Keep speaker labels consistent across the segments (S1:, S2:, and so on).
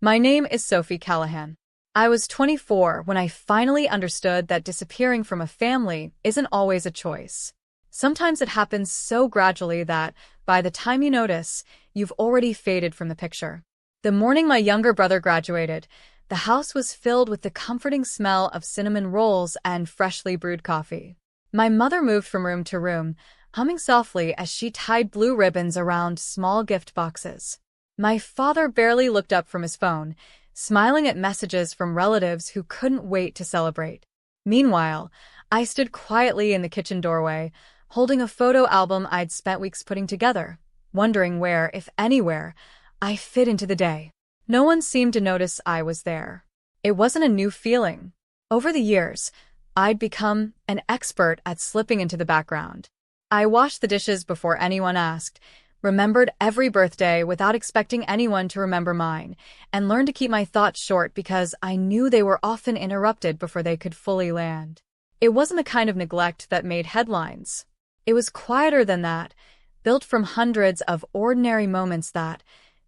S1: My name is Sophie Callahan. I was 24 when I finally understood that disappearing from a family isn't always a choice. Sometimes it happens so gradually that, by the time you notice, you've already faded from the picture. The morning my younger brother graduated, the house was filled with the comforting smell of cinnamon rolls and freshly brewed coffee. My mother moved from room to room, humming softly as she tied blue ribbons around small gift boxes. My father barely looked up from his phone, smiling at messages from relatives who couldn't wait to celebrate. Meanwhile, I stood quietly in the kitchen doorway, holding a photo album I'd spent weeks putting together, wondering where, if anywhere, I fit into the day. No one seemed to notice I was there. It wasn't a new feeling. Over the years, I'd become an expert at slipping into the background. I washed the dishes before anyone asked, remembered every birthday without expecting anyone to remember mine, and learned to keep my thoughts short because I knew they were often interrupted before they could fully land. It wasn't the kind of neglect that made headlines. It was quieter than that, built from hundreds of ordinary moments that,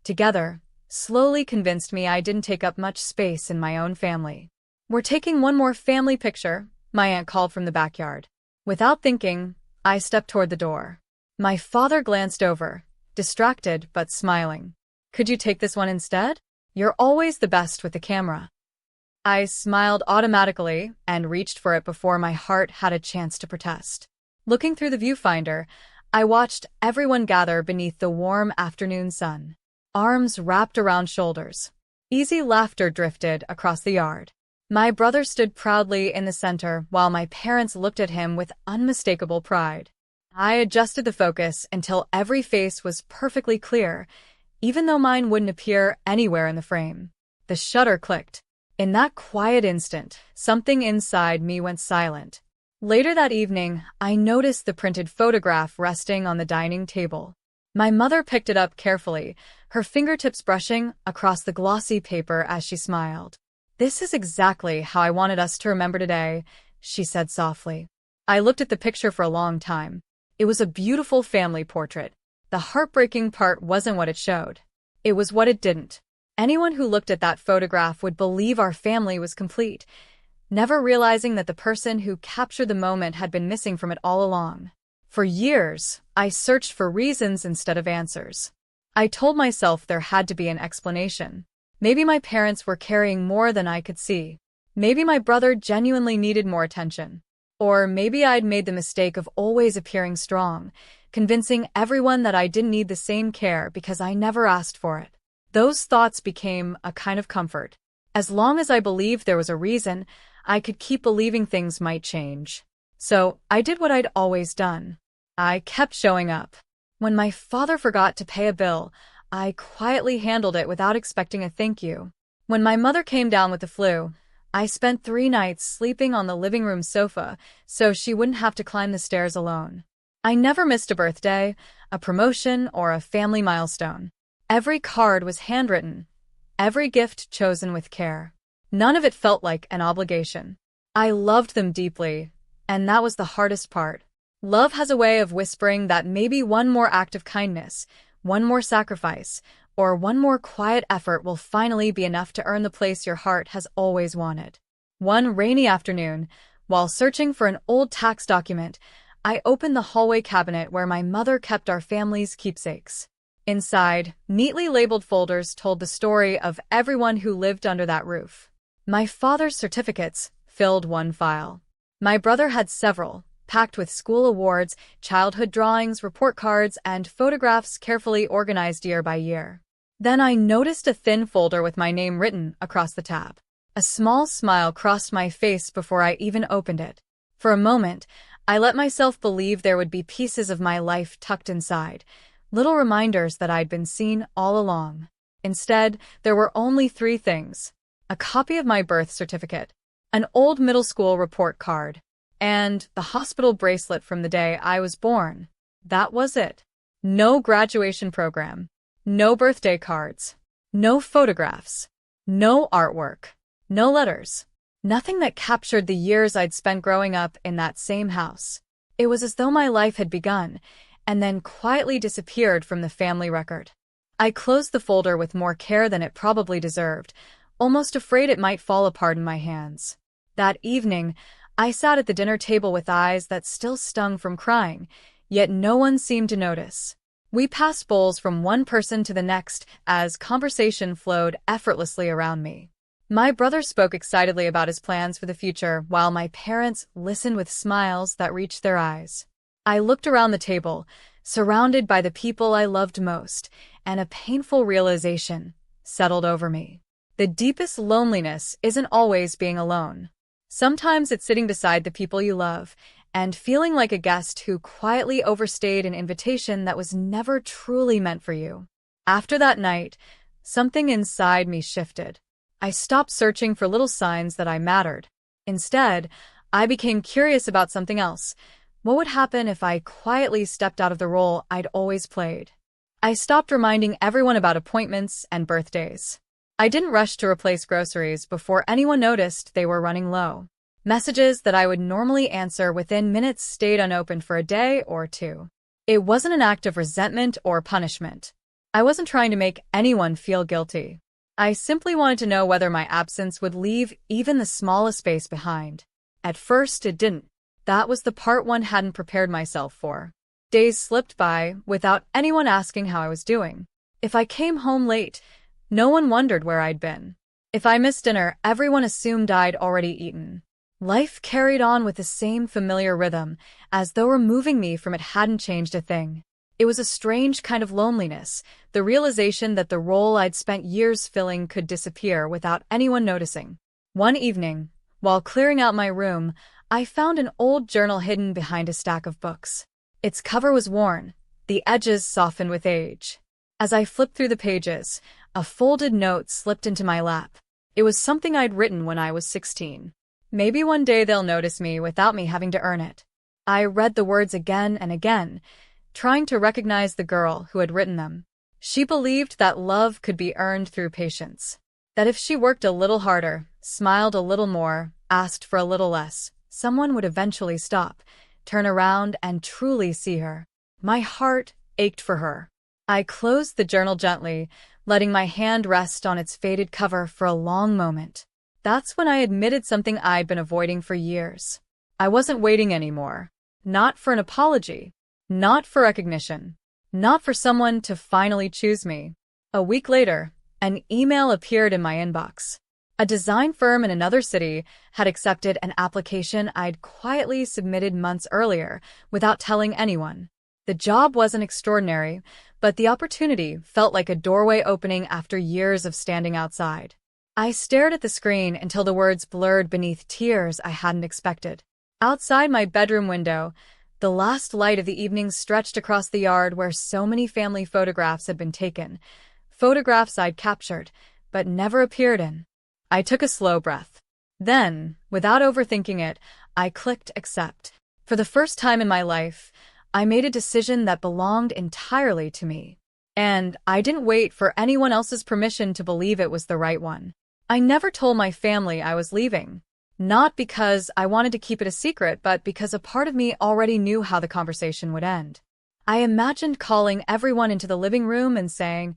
S1: together, slowly convinced me I didn't take up much space in my own family. "We're taking one more family picture," my aunt called from the backyard. Without thinking, I stepped toward the door. My father glanced over, distracted but smiling. "Could you take this one instead? You're always the best with the camera." I smiled automatically and reached for it before my heart had a chance to protest. Looking through the viewfinder, I watched everyone gather beneath the warm afternoon sun. Arms wrapped around shoulders. Easy laughter drifted across the yard. My brother stood proudly in the center while my parents looked at him with unmistakable pride. I adjusted the focus until every face was perfectly clear, even though mine wouldn't appear anywhere in the frame. The shutter clicked. In that quiet instant, something inside me went silent. Later that evening, I noticed the printed photograph resting on the dining table. My mother picked it up carefully, her fingertips brushing across the glossy paper as she smiled. "This is exactly how I wanted us to remember today," she said softly. I looked at the picture for a long time. It was a beautiful family portrait. The heartbreaking part wasn't what it showed. It was what it didn't. Anyone who looked at that photograph would believe our family was complete, never realizing that the person who captured the moment had been missing from it all along. For years, I searched for reasons instead of answers. I told myself there had to be an explanation. Maybe my parents were carrying more than I could see. Maybe my brother genuinely needed more attention. Or maybe I'd made the mistake of always appearing strong, convincing everyone that I didn't need the same care because I never asked for it. Those thoughts became a kind of comfort. As long as I believed there was a reason, I could keep believing things might change. So I did what I'd always done. I kept showing up. When my father forgot to pay a bill, I quietly handled it without expecting a thank you. When my mother came down with the flu, I spent 3 nights sleeping on the living room sofa so she wouldn't have to climb the stairs alone. I never missed a birthday, a promotion, or a family milestone. Every card was handwritten, every gift chosen with care. None of it felt like an obligation. I loved them deeply, and that was the hardest part. Love has a way of whispering that maybe one more act of kindness, one more sacrifice, or one more quiet effort will finally be enough to earn the place your heart has always wanted. One rainy afternoon, while searching for an old tax document, I opened the hallway cabinet where my mother kept our family's keepsakes. Inside, neatly labeled folders told the story of everyone who lived under that roof. My father's certificates filled one file. My brother had several, packed with school awards, childhood drawings, report cards, and photographs carefully organized year by year. Then I noticed a thin folder with my name written across the tab. A small smile crossed my face before I even opened it. For a moment, I let myself believe there would be pieces of my life tucked inside, little reminders that I'd been seen all along. Instead, there were only 3 things: a copy of my birth certificate, an old middle school report card, and the hospital bracelet from the day I was born. That was it. No graduation program. No birthday cards. No photographs. No artwork. No letters. Nothing that captured the years I'd spent growing up in that same house. It was as though my life had begun, and then quietly disappeared from the family record. I closed the folder with more care than it probably deserved, almost afraid it might fall apart in my hands. That evening, I sat at the dinner table with eyes that still stung from crying, yet no one seemed to notice. We passed bowls from one person to the next as conversation flowed effortlessly around me. My brother spoke excitedly about his plans for the future, while my parents listened with smiles that reached their eyes. I looked around the table, surrounded by the people I loved most, and a painful realization settled over me. The deepest loneliness isn't always being alone. Sometimes it's sitting beside the people you love and feeling like a guest who quietly overstayed an invitation that was never truly meant for you. After that night, something inside me shifted. I stopped searching for little signs that I mattered. Instead, I became curious about something else. What would happen if I quietly stepped out of the role I'd always played? I stopped reminding everyone about appointments and birthdays. I didn't rush to replace groceries before anyone noticed they were running low. Messages that I would normally answer within minutes stayed unopened for a day or two. It wasn't an act of resentment or punishment. I wasn't trying to make anyone feel guilty. I simply wanted to know whether my absence would leave even the smallest space behind. At first, it didn't. That was the part one hadn't prepared myself for. Days slipped by without anyone asking how I was doing. If I came home late, no one wondered where I'd been. If I missed dinner, everyone assumed I'd already eaten. Life carried on with the same familiar rhythm, as though removing me from it hadn't changed a thing. It was a strange kind of loneliness, the realization that the role I'd spent years filling could disappear without anyone noticing. One evening, while clearing out my room, I found an old journal hidden behind a stack of books. Its cover was worn, the edges softened with age. As I flipped through the pages, a folded note slipped into my lap. It was something I'd written when I was 16. Maybe one day they'll notice me without me having to earn it. I read the words again and again, trying to recognize the girl who had written them. She believed that love could be earned through patience. That if she worked a little harder, smiled a little more, asked for a little less, someone would eventually stop, turn around, and truly see her. My heart ached for her. I closed the journal gently, letting my hand rest on its faded cover for a long moment. That's when I admitted something I'd been avoiding for years. I wasn't waiting anymore. Not for an apology. Not for recognition. Not for someone to finally choose me. A week later, an email appeared in my inbox. A design firm in another city had accepted an application I'd quietly submitted months earlier without telling anyone. The job wasn't extraordinary, but the opportunity felt like a doorway opening after years of standing outside. I stared at the screen until the words blurred beneath tears I hadn't expected. Outside my bedroom window, the last light of the evening stretched across the yard where so many family photographs had been taken. Photographs I'd captured, but never appeared in. I took a slow breath. Then, without overthinking it, I clicked accept. For the first time in my life, I made a decision that belonged entirely to me. And I didn't wait for anyone else's permission to believe it was the right one. I never told my family I was leaving. Not because I wanted to keep it a secret, but because a part of me already knew how the conversation would end. I imagined calling everyone into the living room and saying,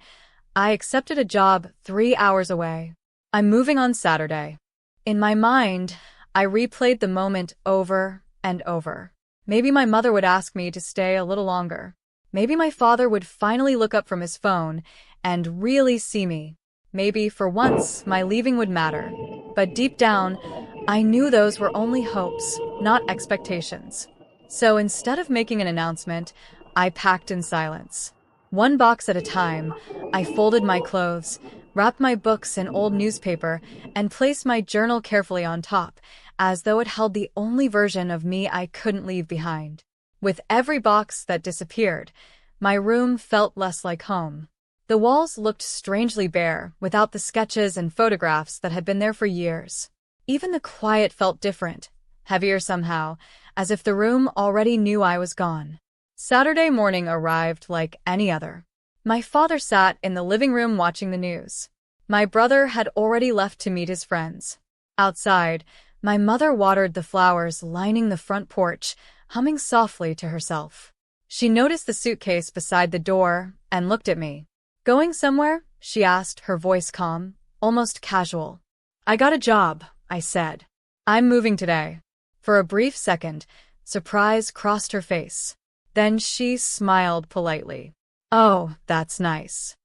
S1: "I accepted a job 3 hours away. I'm moving on Saturday." In my mind, I replayed the moment over and over. Maybe my mother would ask me to stay a little longer. Maybe my father would finally look up from his phone and really see me. Maybe, for once, my leaving would matter. But deep down, I knew those were only hopes, not expectations. So instead of making an announcement, I packed in silence. One box at a time, I folded my clothes, wrapped my books in old newspaper, and placed my journal carefully on top, as though it held the only version of me I couldn't leave behind. With every box that disappeared, my room felt less like home. The walls looked strangely bare, without the sketches and photographs that had been there for years. Even the quiet felt different, heavier somehow, as if the room already knew I was gone. Saturday morning arrived like any other. My father sat in the living room watching the news. My brother had already left to meet his friends. Outside, my mother watered the flowers lining the front porch, humming softly to herself. She noticed the suitcase beside the door and looked at me. Going somewhere? She asked, her voice calm, almost casual. I got a job, I said. I'm moving today. For a brief second, surprise crossed her face. Then she smiled politely. Oh, that's nice.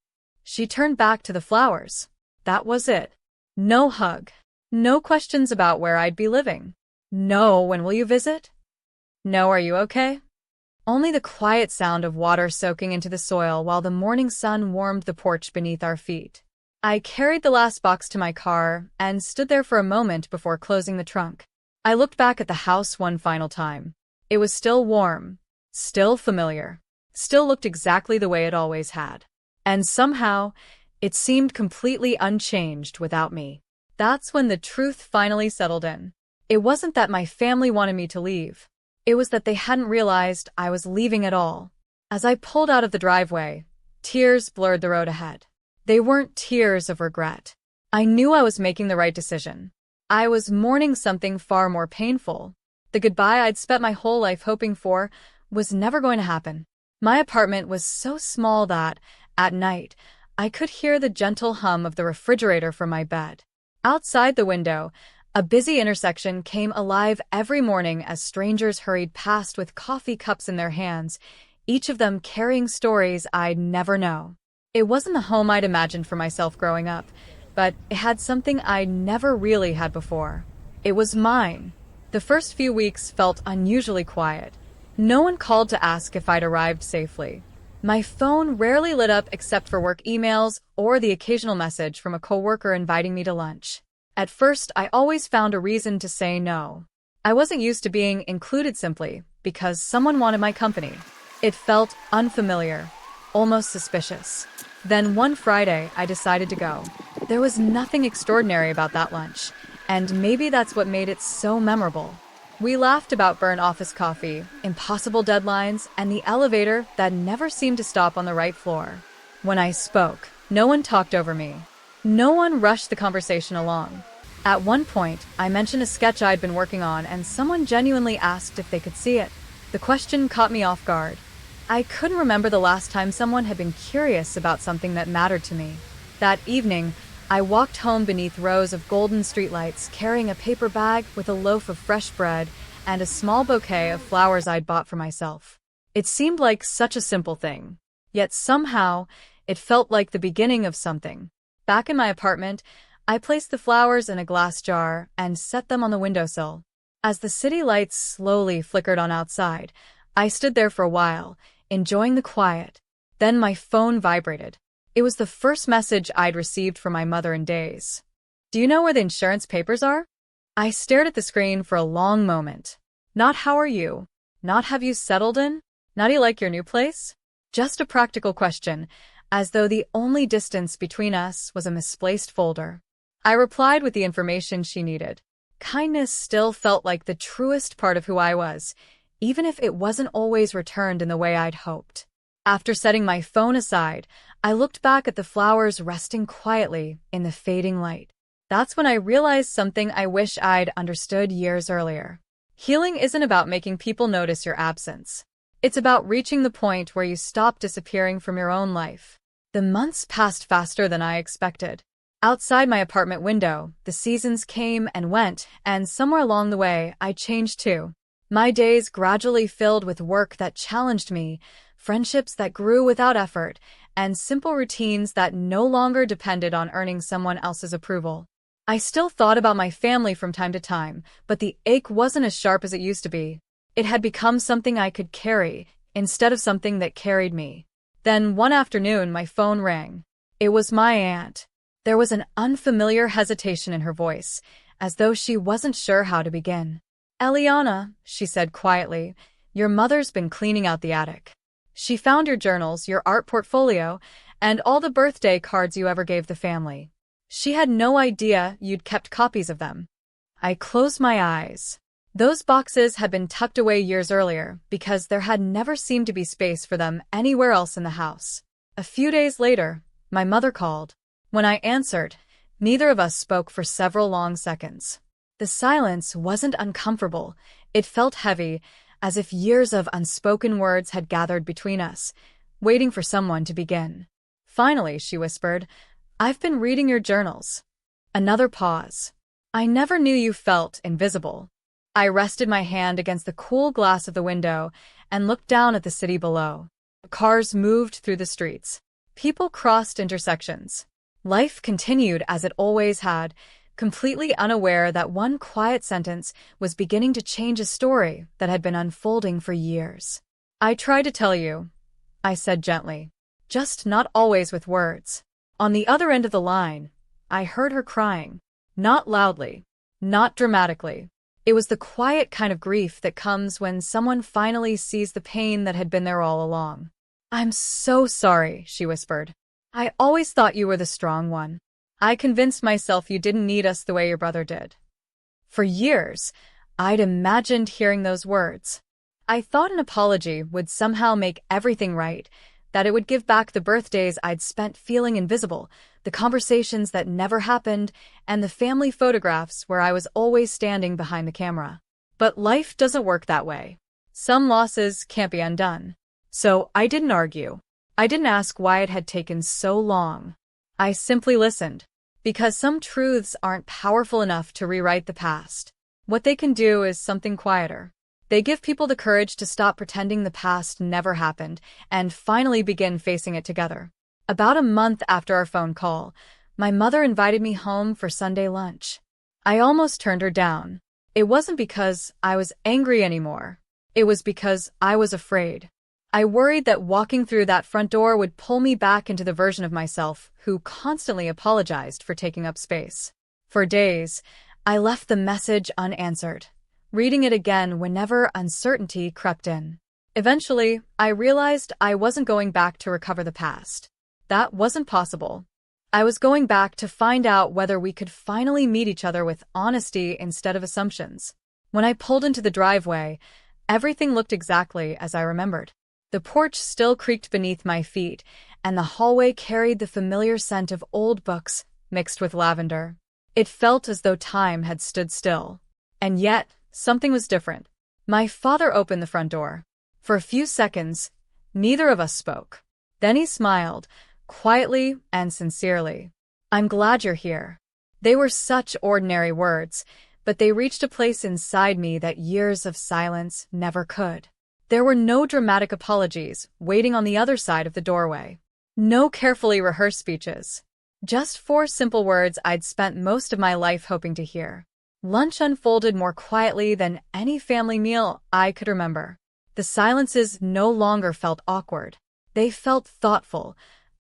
S1: She turned back to the flowers. That was it. No hug. No questions about where I'd be living. No, when will you visit? No, are you okay? Only the quiet sound of water soaking into the soil while the morning sun warmed the porch beneath our feet. I carried the last box to my car and stood there for a moment before closing the trunk. I looked back at the house one final time. It was still warm, still familiar, still looked exactly the way it always had. And somehow, it seemed completely unchanged without me. That's when the truth finally settled in. It wasn't that my family wanted me to leave. It was that they hadn't realized I was leaving at all. As I pulled out of the driveway, tears blurred the road ahead. They weren't tears of regret. I knew I was making the right decision. I was mourning something far more painful. The goodbye I'd spent my whole life hoping for was never going to happen. My apartment was so small that, at night, I could hear the gentle hum of the refrigerator from my bed. Outside the window, a busy intersection came alive every morning as strangers hurried past with coffee cups in their hands, each of them carrying stories I'd never know. It wasn't the home I'd imagined for myself growing up, but it had something I never really had before. It was mine. The first few weeks felt unusually quiet. No one called to ask if I'd arrived safely. My phone rarely lit up except for work emails or the occasional message from a coworker inviting me to lunch. At first, I always found a reason to say no. I wasn't used to being included simply because someone wanted my company. It felt unfamiliar, almost suspicious. Then one Friday, I decided to go. There was nothing extraordinary about that lunch, and maybe that's what made it so memorable. We laughed about burnt office coffee, impossible deadlines, and the elevator that never seemed to stop on the right floor. When I spoke, no one talked over me. No one rushed the conversation along. At one point, I mentioned a sketch I'd been working on, and someone genuinely asked if they could see it. The question caught me off guard. I couldn't remember the last time someone had been curious about something that mattered to me. That evening, I walked home beneath rows of golden streetlights, carrying a paper bag with a loaf of fresh bread and a small bouquet of flowers I'd bought for myself. It seemed like such a simple thing, yet somehow, it felt like the beginning of something. Back in my apartment, I placed the flowers in a glass jar and set them on the windowsill. As the city lights slowly flickered on outside, I stood there for a while, enjoying the quiet. Then my phone vibrated. It was the first message I'd received from my mother in days. Do you know where the insurance papers are? I stared at the screen for a long moment. Not how are you? Not have you settled in? Not do you like your new place? Just a practical question, as though the only distance between us was a misplaced folder. I replied with the information she needed. Kindness still felt like the truest part of who I was, even if it wasn't always returned in the way I'd hoped. After setting my phone aside, I looked back at the flowers resting quietly in the fading light. That's when I realized something I wish I'd understood years earlier. Healing isn't about making people notice your absence. It's about reaching the point where you stop disappearing from your own life. The months passed faster than I expected. Outside my apartment window, the seasons came and went, and somewhere along the way, I changed too. My days gradually filled with work that challenged me, friendships that grew without effort, and simple routines that no longer depended on earning someone else's approval. I still thought about my family from time to time, but the ache wasn't as sharp as it used to be. It had become something I could carry, instead of something that carried me. Then one afternoon, my phone rang. It was my aunt. There was an unfamiliar hesitation in her voice, as though she wasn't sure how to begin. Eliana, she said quietly, your mother's been cleaning out the attic. She found your journals, your art portfolio, and all the birthday cards you ever gave the family. She had no idea you'd kept copies of them. I closed my eyes. Those boxes had been tucked away years earlier because there had never seemed to be space for them anywhere else in the house. A few days later, my mother called. When I answered, neither of us spoke for several long seconds. The silence wasn't uncomfortable. It felt heavy, as if years of unspoken words had gathered between us, waiting for someone to begin. Finally, she whispered, "I've been reading your journals." Another pause. "I never knew you felt invisible." I rested my hand against the cool glass of the window and looked down at the city below. Cars moved through the streets. People crossed intersections. Life continued as it always had, completely unaware that one quiet sentence was beginning to change a story that had been unfolding for years. "I tried to tell you," I said gently, "just not always with words." On the other end of the line, I heard her crying. Not loudly, not dramatically. It was the quiet kind of grief that comes when someone finally sees the pain that had been there all along. "I'm so sorry," she whispered. "I always thought you were the strong one. I convinced myself you didn't need us the way your brother did." For years, I'd imagined hearing those words. I thought an apology would somehow make everything right, that it would give back the birthdays I'd spent feeling invisible, the conversations that never happened, and the family photographs where I was always standing behind the camera. But life doesn't work that way. Some losses can't be undone. So I didn't argue. I didn't ask why it had taken so long. I simply listened. Because some truths aren't powerful enough to rewrite the past. What they can do is something quieter. They give people the courage to stop pretending the past never happened and finally begin facing it together. About a month after our phone call, my mother invited me home for Sunday lunch. I almost turned her down. It wasn't because I was angry anymore. It was because I was afraid. I worried that walking through that front door would pull me back into the version of myself who constantly apologized for taking up space. For days, I left the message unanswered, reading it again whenever uncertainty crept in. Eventually, I realized I wasn't going back to recover the past. That wasn't possible. I was going back to find out whether we could finally meet each other with honesty instead of assumptions. When I pulled into the driveway, everything looked exactly as I remembered. The porch still creaked beneath my feet, and the hallway carried the familiar scent of old books mixed with lavender. It felt as though time had stood still. And yet, something was different. My father opened the front door. For a few seconds, neither of us spoke. Then he smiled, quietly and sincerely. "I'm glad you're here." They were such ordinary words, but they reached a place inside me that years of silence never could. There were no dramatic apologies waiting on the other side of the doorway. No carefully rehearsed speeches. Just 4 simple words I'd spent most of my life hoping to hear. Lunch unfolded more quietly than any family meal I could remember. The silences no longer felt awkward. They felt thoughtful,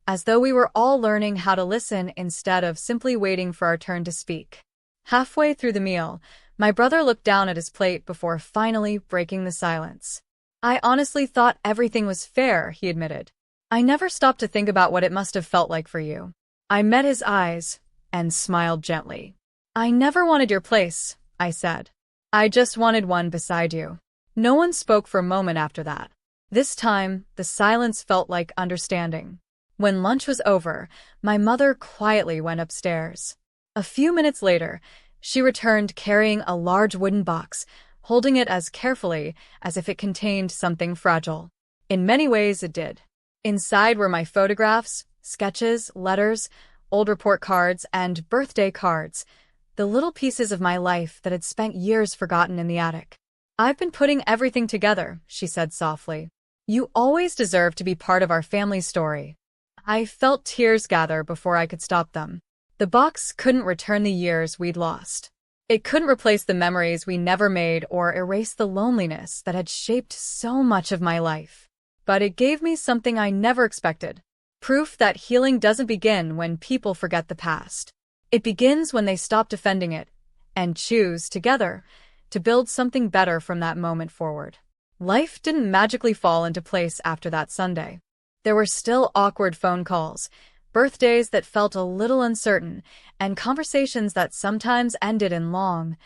S1: as though we were all learning how to listen instead of simply waiting for our turn to speak. Halfway through the meal, my brother looked down at his plate before finally breaking the silence. "I honestly thought everything was fair," he admitted. "I never stopped to think about what it must have felt like for you." I met his eyes and smiled gently. "I never wanted your place," I said. "I just wanted one beside you." No one spoke for a moment after that. This time, the silence felt like understanding. When lunch was over, my mother quietly went upstairs. A few minutes later, she returned carrying a large wooden box, holding it as carefully as if it contained something fragile. In many ways, it did. Inside were my photographs, sketches, letters, old report cards, and birthday cards, the little pieces of my life that had spent years forgotten in the attic. "I've been putting everything together," she said softly. "You always deserve to be part of our family story." I felt tears gather before I could stop them. The box couldn't return the years we'd lost. It couldn't replace the memories we never made or erase the loneliness that had shaped so much of my life. But it gave me something I never expected. Proof that healing doesn't begin when people forget the past. It begins when they stop defending it and choose, together, to build something better from that moment forward. Life didn't magically fall into place after that Sunday. There were still awkward phone calls, birthdays that felt a little uncertain, and conversations that sometimes ended in long,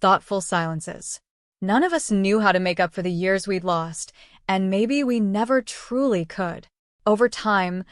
S1: thoughtful silences. None of us knew how to make up for the years we'd lost, and maybe we never truly could. Over time,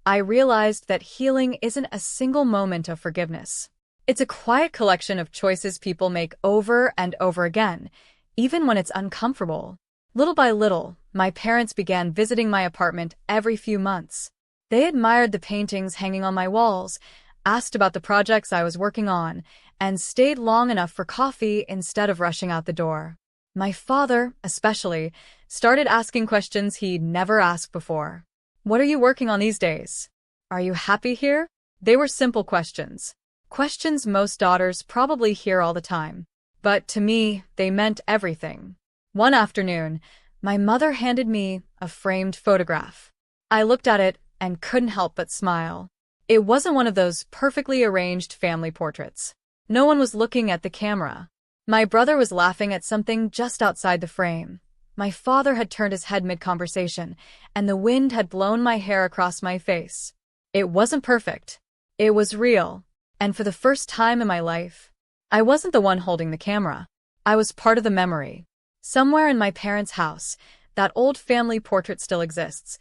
S1: I realized that healing isn't a single moment of forgiveness. It's a quiet collection of choices people make over and over again, even when it's uncomfortable. Little by little, my parents began visiting my apartment every few months. They admired the paintings hanging on my walls, asked about the projects I was working on, and stayed long enough for coffee instead of rushing out the door. My father, especially, started asking questions he'd never asked before. "What are you working on these days? Are you happy here?" They were simple questions. Questions most daughters probably hear all the time. But to me, they meant everything. One afternoon, my mother handed me a framed photograph. I looked at it and couldn't help but smile. It wasn't one of those perfectly arranged family portraits. No one was looking at the camera. My brother was laughing at something just outside the frame. My father had turned his head mid-conversation, and the wind had blown my hair across my face. It wasn't perfect. It was real. And for the first time in my life, I wasn't the one holding the camera. I was part of the memory. Somewhere in my parents' house, that old family portrait still exists.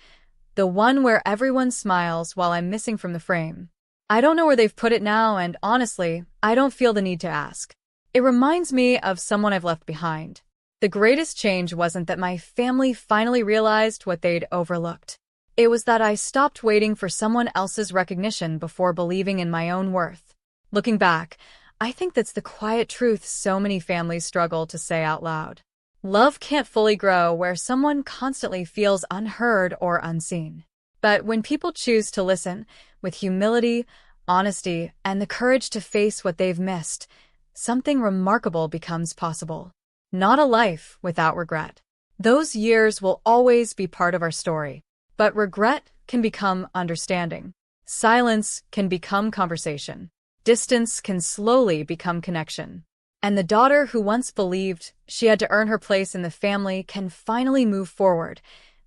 S1: The one where everyone smiles while I'm missing from the frame. I don't know where they've put it now, and honestly, I don't feel the need to ask. It reminds me of someone I've left behind. The greatest change wasn't that my family finally realized what they'd overlooked. It was that I stopped waiting for someone else's recognition before believing in my own worth. Looking back, I think that's the quiet truth so many families struggle to say out loud. Love can't fully grow where someone constantly feels unheard or unseen. But when people choose to listen, with humility, honesty, and the courage to face what they've missed, something remarkable becomes possible. Not a life without regret. Those years will always be part of our story. But regret can become understanding. Silence can become conversation. Distance can slowly become connection. And the daughter who once believed she had to earn her place in the family can finally move forward,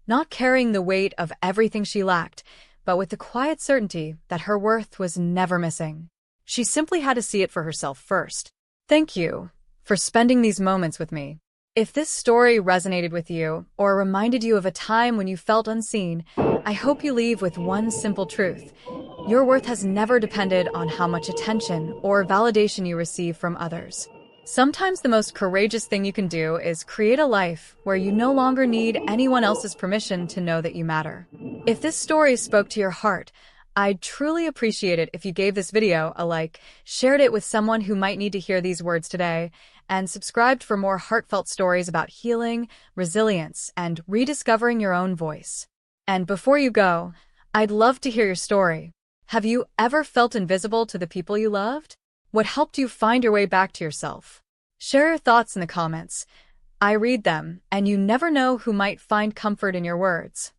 S1: not carrying the weight of everything she lacked, but with the quiet certainty that her worth was never missing. She simply had to see it for herself first. Thank you for spending these moments with me. If this story resonated with you or reminded you of a time when you felt unseen, I hope you leave with one simple truth. Your worth has never depended on how much attention or validation you receive from others. Sometimes the most courageous thing you can do is create a life where you no longer need anyone else's permission to know that you matter. If this story spoke to your heart, I'd truly appreciate it if you gave this video a like, shared it with someone who might need to hear these words today, and subscribed for more heartfelt stories about healing, resilience, and rediscovering your own voice. And before you go, I'd love to hear your story. Have you ever felt invisible to the people you loved? What helped you find your way back to yourself? Share your thoughts in the comments. I read them, and you never know who might find comfort in your words.